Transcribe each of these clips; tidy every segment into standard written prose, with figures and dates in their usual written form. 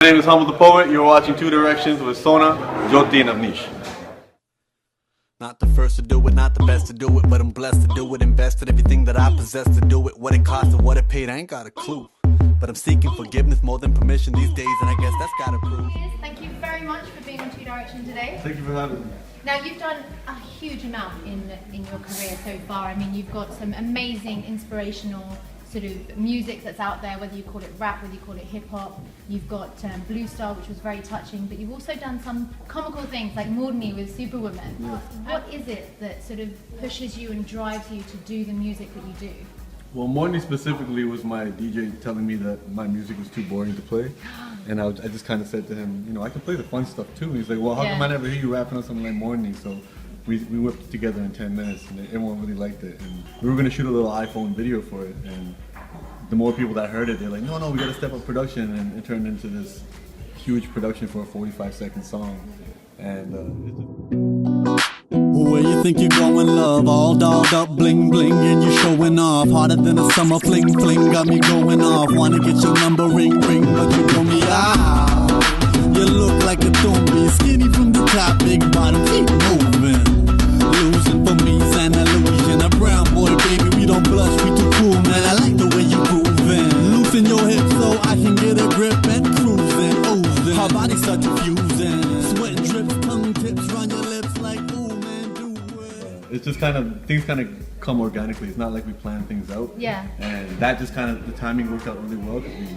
My name is Humble the Poet. You're watching Two Directions with Sona, Joyti and Avneesh. Not the first to do it, not the best to do it, but I'm blessed to do it. Invested everything that I possess to do it. What it cost and what it paid, I ain't got a clue. But I'm seeking forgiveness more than permission these days, and I guess that's gotta prove. Thank you very much for being on Two Directions today. Thank you for having me. Now, you've done a huge amount in your career so far. I mean, you've got some amazing, inspirational sort of music that's out there, whether you call it rap, whether you call it hip-hop. You've got Blue Star, which was very touching, but you've also done some comical things like Mordney with Superwoman. Yeah. What is it that sort of pushes you and drives you to do the music that you do? Well, Mordney specifically was my DJ telling me that my music was too boring to play. And I just kind of said to him, you know, I can play the fun stuff too. And he's like, well, how come I never hear you rapping on something like Mordney? So we whipped it together in 10 minutes, and everyone really liked it. And we were going to shoot a little iPhone video for it. And the more people that heard it, they're like, no, we got to step up production. And it turned into this huge production for a 45-second song. And where you think you're going, love? All dolled up, bling bling, and you're showing off. Harder than a summer fling fling, got me going off. Wanna get your number ring ring, but you throw me out. You look like a zombie, skinny from the top, big bottom, keep moving. Losing for me's an illusion. A brown boy, baby, we don't blush, we too cool, man. I like the way you grooving. Loosen your hips so I can get a grip and cruising, oozing. Her body start diffusing. Sweat drips, tongue tips, run your lips like ooh. It's just things kind of come organically. It's not like we plan things out. Yeah. And that just the timing worked out really well, because we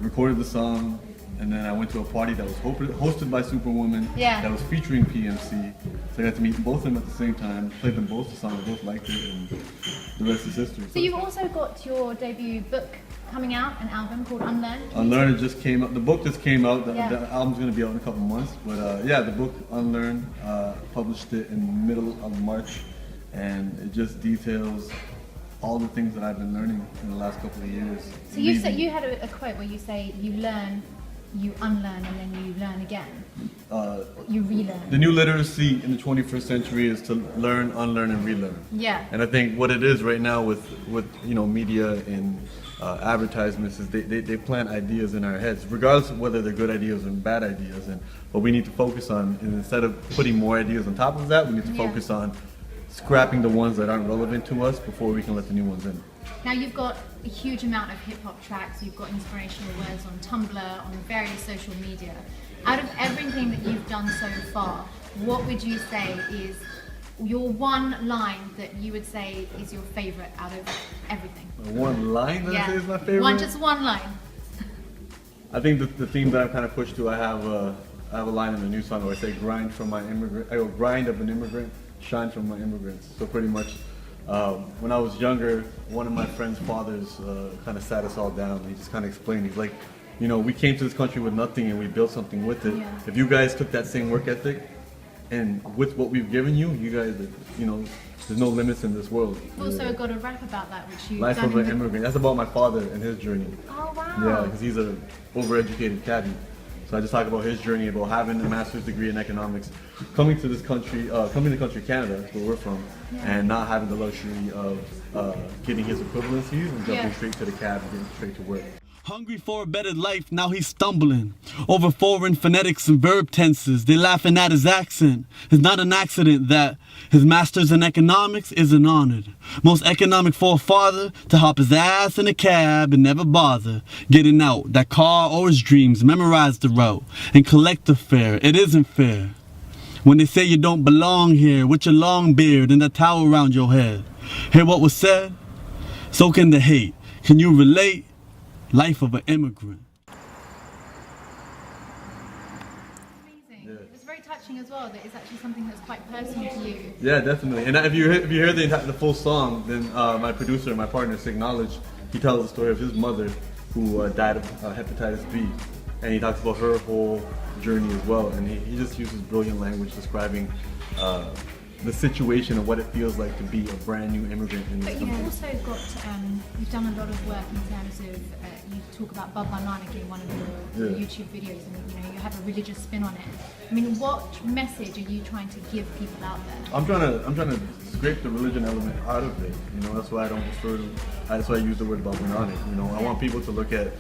recorded the song, and then I went to a party that was hosted by Superwoman. Yeah. That was featuring PMC. So I got to meet both of them at the same time, played them both the song, they both liked it, and the rest is history. So you've also got your debut book coming out, an album called Unlearn. Unlearn just came out. The book just came out. The album's going to be out in a couple months. But yeah, the book Unlearn, published it in the middle of March, and it just details all the things that I've been learning in the last couple of years. So you said you had a quote where you say you learn, you unlearn, and then you learn again. You relearn. The new literacy in the 21st century is to learn, unlearn, and relearn. Yeah. And I think what it is right now with media and advertisements is they plant ideas in our heads, regardless of whether they're good ideas or bad ideas. And what we need to focus on is, instead of putting more ideas on top of that, we need to focus on scrapping the ones that aren't relevant to us before we can let the new ones in. Now, you've got a huge amount of hip-hop tracks, you've got inspirational words on Tumblr, on various social media. Out of everything that you've done so far, what would you say is your one line that you would say is your favorite out of everything? One line that I say is my favorite? Just one line. I think the theme that I've kind of pushed to, I have a line in the new song where I say, grind of an immigrant, shine from my immigrants. So pretty much, when I was younger, one of my friend's fathers kind of sat us all down. He just kind of explained, he's like, we came to this country with nothing and we built something with it. Yeah. If you guys took that same work ethic, and with what we've given you, you guys, there's no limits in this world. You've also got a rap about that, which you Life of an Immigrant. That's about my father and his journey. Oh, wow. Yeah, because he's a overeducated caddy. So I just talk about his journey, about having a master's degree in economics, coming to this country, Canada, that's where we're from, and not having the luxury of getting his equivalencies and jumping straight to the cab and getting straight to work. Hungry for a better life, now he's stumbling over foreign phonetics and verb tenses. They laughing at his accent. It's not an accident that his master's in economics isn't honored. Most economic for a father to hop his ass in a cab and never bother getting out that car or his dreams. Memorize the route and collect the fare. It isn't fair when they say you don't belong here with your long beard and that towel around your head. Hear what was said? So can the hate. Can you relate? Life of an immigrant. Amazing. Yeah. It's very touching as well that it's actually something that's quite personal to you. Yeah, definitely. And if you hear the full song, then my producer, my partner, Sig Knowledge, he tells the story of his mother who died of hepatitis B. And he talks about her whole journey as well. And he just uses brilliant language describing the situation of what it feels like to be a brand new immigrant in this country. But you've also got, you've done a lot of work in terms of, you talk about Baba Nanak in one of your YouTube videos, and you have a religious spin on it. I mean, what message are you trying to give people out there? I'm trying to scrape the religion element out of it. That's why I don't refer to, that's why I use the word Baba Nanak. I want people to look at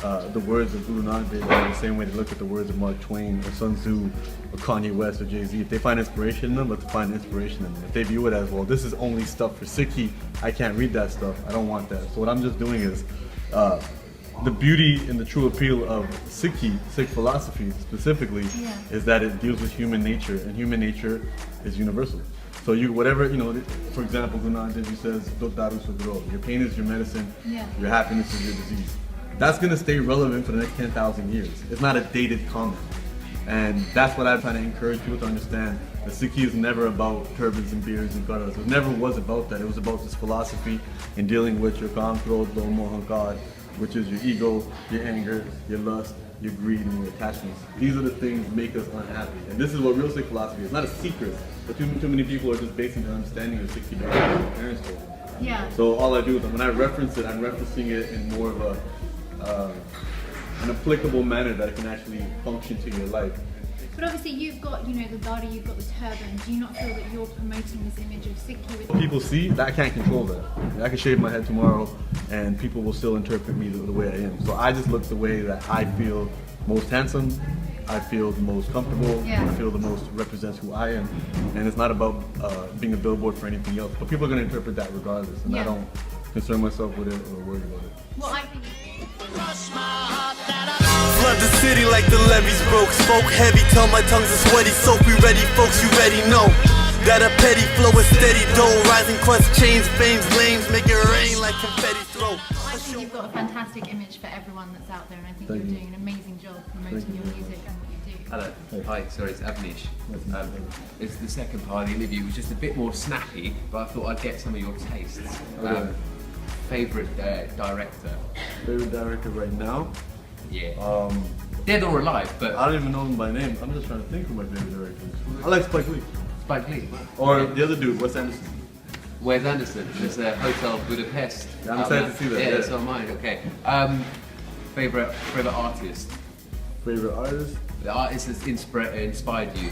the words of Guru Nanak Dev Ji the same way they look at the words of Mark Twain or Sun Tzu or Kanye West or Jay-Z. If they find inspiration in them, let's find inspiration in them. If they view it as, well, this is only stuff for Sikhi, I can't read that stuff, I don't want that. So what I'm just doing is, the beauty and the true appeal of Sikh philosophy specifically is that it deals with human nature, and human nature is universal. So whatever, for example, Guru Nanak Dev Ji says, "Dot daru se duro." Your pain is your medicine, your happiness is your disease. That's going to stay relevant for the next 10,000 years. It's not a dated comment. And that's what I'm trying to encourage people to understand. The Sikhi is never about turbans and beards and karas. It never was about that. It was about this philosophy in dealing with your kam, krodh, lobh, moh, ahankar, which is your ego, your anger, your lust, your greed, and your attachments. These are the things that make us unhappy. And this is what real Sikh philosophy is. It's not a secret, but too many people are just basing their understanding of Sikhi based on what their parents told them. Yeah. So all I do is when I reference it, I'm referencing it in more of an applicable manner that it can actually function to your life. But obviously you've got, the dari, you've got the turban. Do you not feel that you're promoting this image of Sikhi with People see that, I can't control that. I can shave my head tomorrow and people will still interpret me the way I am. So I just look the way that I feel most handsome, I feel the most comfortable, I feel the most represents who I am. And it's not about being a billboard for anything else. But people are going to interpret that regardless. And I don't concern myself with it or worry about it. Well, I think... Flood the city like the levees broke. Spoke heavy, tell my tongue's a sweaty soak. We ready, folks, you ready? Know that a petty flow is steady dough. Rising crust, chains, fames, lames, make it rain like confetti throw. I think you've got a fantastic image for everyone that's out there, and I think you're doing an amazing job promoting your music and what you do. Hello. Hi, sorry, it's Avneesh. It's the second part of the interview. It was just a bit more snappy, but I thought I'd get some of your tastes. Favourite director? Favorite director right now? Yeah. Dead or alive, but... I don't even know him by name. I'm just trying to think who my favorite director is. I like Spike Lee. Spike Lee. Or the other dude, Wes Anderson. Wes Anderson. There's a Hotel Budapest. Yeah, I'm excited to see that. Yeah, so am I. Okay. Favourite artist? Favorite artist? The artist that's inspired you?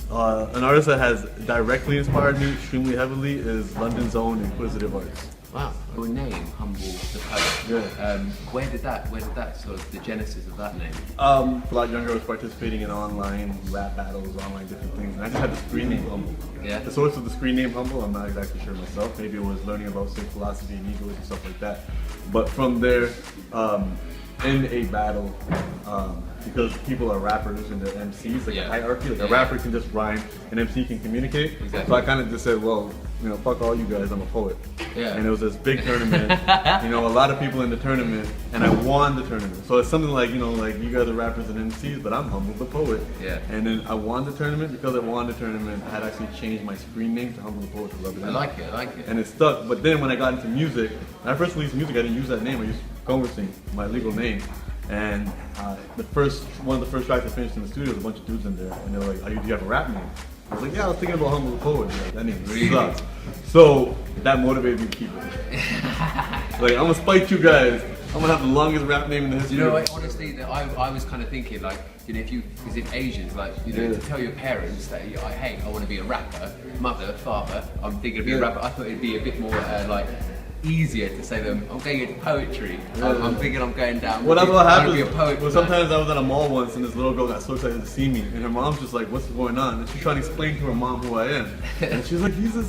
An artist that has directly inspired me extremely heavily is London's own Inquisitive Arts. Wow. Your name, Humble the Poet. Yeah. Where did that sort of the genesis of that name? A lot younger, I was participating in online rap battles, online different things, and I just had the screen name Humble. Yeah. The source of the screen name Humble, I'm not exactly sure myself. Maybe it was learning about Sikh philosophy and egos and stuff like that. But from there, in a battle, because people are rappers and they're MCs, like a hierarchy, like a rapper can just rhyme, an MC can communicate. Exactly. So I kind of just said, well, fuck all you guys, I'm a poet. Yeah. And it was this big tournament, a lot of people in the tournament, and I won the tournament. So it's something like, like you guys are rappers and MCs, but I'm Humble the Poet. Yeah. And then I won the tournament. Because I won the tournament, I had actually changed my screen name to Humble the Poet to love it. I like it. And it stuck. But then when I got into music, when I first released music, I didn't use that name. I used Conversing, my legal name. And one of the first tracks I finished in the studio, was a bunch of dudes in there, and they were like, do you have a rap name? I was like, yeah, I was thinking about Humble the Poet. Like, that name really sucks. So that motivated me to keep it. Like, I'm gonna spite you guys. I'm gonna have the longest rap name in the history. Honestly, I was kind of thinking like, because if Asians, to tell your parents that, hey, I want to be a rapper, mother, father, I'm thinking of being a rapper, I thought it'd be a bit more easier to say to them, I'm going into poetry. I'm thinking I'm going down. Well, that's what happens. Be a poet. Well, sometimes I was at a mall once and this little girl got so excited to see me, and her mom's just like, what's going on? And she's trying to explain to her mom who I am. And she's like, he's a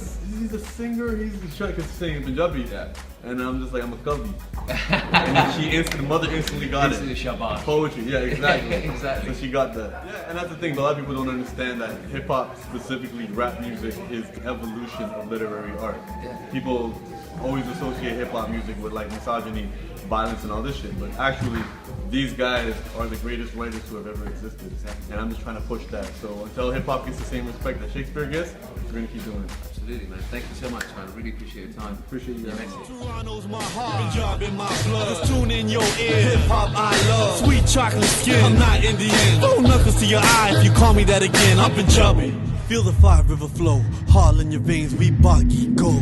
singer, he's trying to sing in Punjabi. Yeah. And I'm just like, I'm a kavi. And then the mother instantly got it. Shabash. Poetry, yeah, exactly. Exactly. So she got that. Yeah, and that's the thing, but a lot of people don't understand that hip hop, specifically rap music, is the evolution of literary art. Yeah. People always associate hip hop music with like misogyny, violence, and all this shit, but actually, these guys are the greatest writers who have ever existed. And I'm just trying to push that. So until hip hop gets the same respect that Shakespeare gets, we're gonna keep doing it. Absolutely, man. Thank you so much, man. I really appreciate your time. Appreciate you. Toronto's my heart, Punjab in my blood. Just tune in your ear. Hip hop I love. Sweet chocolate skin. I'm not Indian. Throw knuckles to your eye if you call me that again. I'm Punjabi. Feel the Five River flow. Heart in your veins, we boggy go.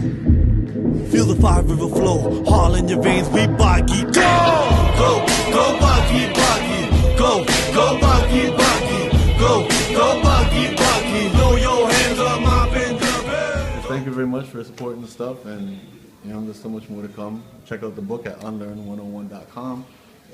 Feel the Five River flow. Heart in your veins, we boggy go. Go boggy boggy. Go boggy boggy. Go boggy boggy. Throw your hands up, my Punjabi. Thank you very much for supporting the stuff, and there's so much more to come. Check out the book at unlearn101.com,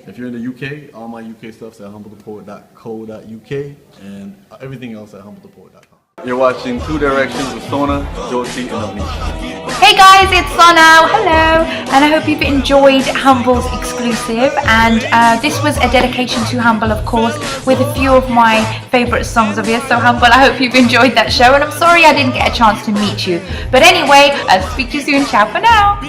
If you're in the UK, all my UK stuff's at humblethepoet.co.uk and everything else at humblethepoet.com. You're watching Two Directions with Sona, Joyti and Avneesh. Hey guys, it's Sona. Hello, and I hope you've enjoyed Humble's exclusive. And this was a dedication to Humble, of course, with a few of my favourite songs of his. So Humble, I hope you've enjoyed that show, and I'm sorry I didn't get a chance to meet you. But anyway, I'll speak to you soon. Ciao for now.